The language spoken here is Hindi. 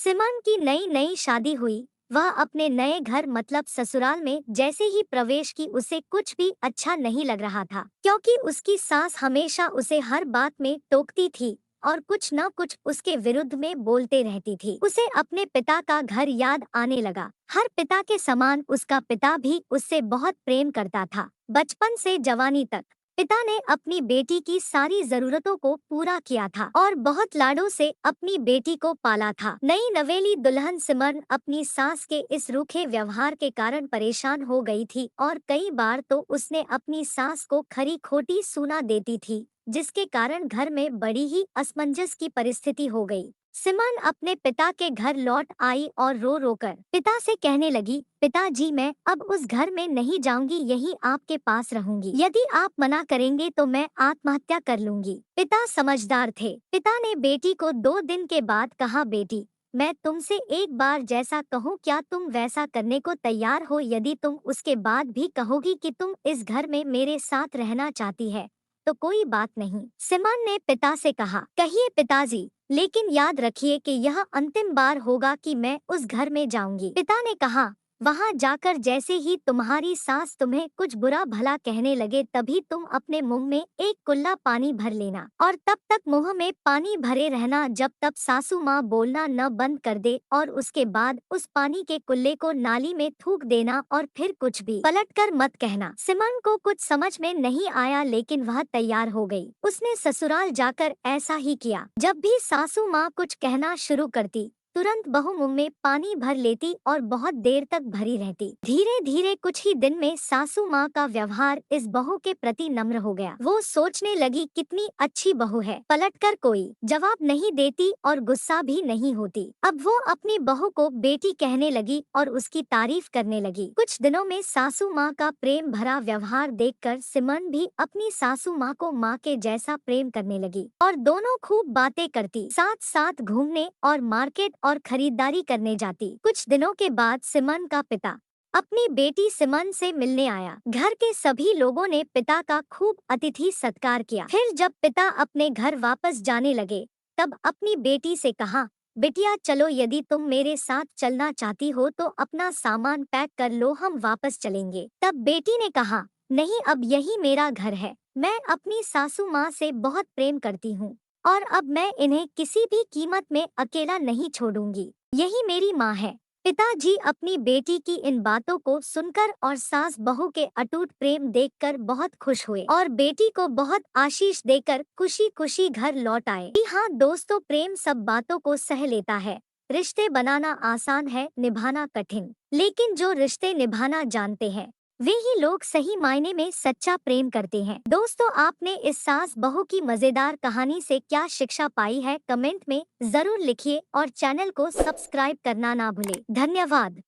सिमन की नई नई शादी हुई। वह अपने नए घर मतलब ससुराल में जैसे ही प्रवेश की उसे कुछ भी अच्छा नहीं लग रहा था, क्योंकि उसकी सास हमेशा उसे हर बात में टोकती थी और कुछ न कुछ उसके विरुद्ध में बोलते रहती थी। उसे अपने पिता का घर याद आने लगा। हर पिता के समान उसका पिता भी उससे बहुत प्रेम करता था। बचपन से जवानी तक पिता ने अपनी बेटी की सारी जरूरतों को पूरा किया था और बहुत लाडों से अपनी बेटी को पाला था। नई नवेली दुल्हन सिमरन अपनी सास के इस रूखे व्यवहार के कारण परेशान हो गई थी और कई बार तो उसने अपनी सास को खरी खोटी सुना देती थी, जिसके कारण घर में बड़ी ही असमंजस की परिस्थिति हो गई। सिमरन अपने पिता के घर लौट आई और रो रो कर पिता से कहने लगी, पिताजी मैं अब उस घर में नहीं जाऊंगी, यही आपके पास रहूंगी। यदि आप मना करेंगे तो मैं आत्महत्या कर लूंगी। पिता समझदार थे। पिता ने बेटी को 2 दिन के बाद कहा, बेटी मैं तुमसे एक बार जैसा कहूँ क्या तुम वैसा करने को तैयार हो? यदि तुम उसके बाद भी कहोगी कि तुम इस घर में मेरे साथ रहना चाहती है तो कोई बात नहीं। सिमरन ने पिता से कहा, कहिए पिताजी, लेकिन याद रखिए कि यह अंतिम बार होगा कि मैं उस घर में जाऊंगी। पिता ने कहा, वहां जाकर जैसे ही तुम्हारी सास तुम्हें कुछ बुरा भला कहने लगे तभी तुम अपने मुंह में एक कुल्ला पानी भर लेना और तब तक मुंह में पानी भरे रहना जब तक सासू माँ बोलना न बंद कर दे, और उसके बाद उस पानी के कुल्ले को नाली में थूक देना और फिर कुछ भी पलटकर मत कहना। सिमरन को कुछ समझ में नहीं आया, लेकिन वह तैयार हो गई। उसने ससुराल जाकर ऐसा ही किया। जब भी सासू माँ कुछ कहना शुरू करती तुरंत बहू मुंह में पानी भर लेती और बहुत देर तक भरी रहती। धीरे धीरे कुछ ही दिन में सासू माँ का व्यवहार इस बहू के प्रति नम्र हो गया। वो सोचने लगी, कितनी अच्छी बहू है, पलटकर कोई जवाब नहीं देती और गुस्सा भी नहीं होती। अब वो अपनी बहू को बेटी कहने लगी और उसकी तारीफ करने लगी। कुछ दिनों में सासू माँ का प्रेम भरा व्यवहार देखकर सिमरन भी अपनी सासू माँ को माँ के जैसा प्रेम करने लगी और दोनों खूब बातें करती, साथ साथ घूमने और मार्केट और खरीदारी करने जाती। कुछ दिनों के बाद सिमरन का पिता अपनी बेटी सिमरन से मिलने आया। घर के सभी लोगों ने पिता का खूब अतिथि सत्कार किया। फिर जब पिता अपने घर वापस जाने लगे तब अपनी बेटी से कहा, बिटिया चलो, यदि तुम मेरे साथ चलना चाहती हो तो अपना सामान पैक कर लो, हम वापस चलेंगे। तब बेटी ने कहा, नहीं, अब यही मेरा घर है। मैं अपनी सासू माँ से बहुत प्रेम करती हूँ और अब मैं इन्हें किसी भी कीमत में अकेला नहीं छोड़ूंगी। यही मेरी माँ है। पिताजी अपनी बेटी की इन बातों को सुनकर और सास बहू के अटूट प्रेम देखकर बहुत खुश हुए और बेटी को बहुत आशीष देकर खुशी खुशी घर लौट आए। जी हाँ दोस्तों, प्रेम सब बातों को सह लेता है। रिश्ते बनाना आसान है, निभाना कठिन, लेकिन जो रिश्ते निभाना जानते हैं वे ही लोग सही मायने में सच्चा प्रेम करते हैं। दोस्तों, आपने इस सास बहू की मजेदार कहानी से क्या शिक्षा पाई है, कमेंट में जरूर लिखिए और चैनल को सब्सक्राइब करना ना भूले। धन्यवाद।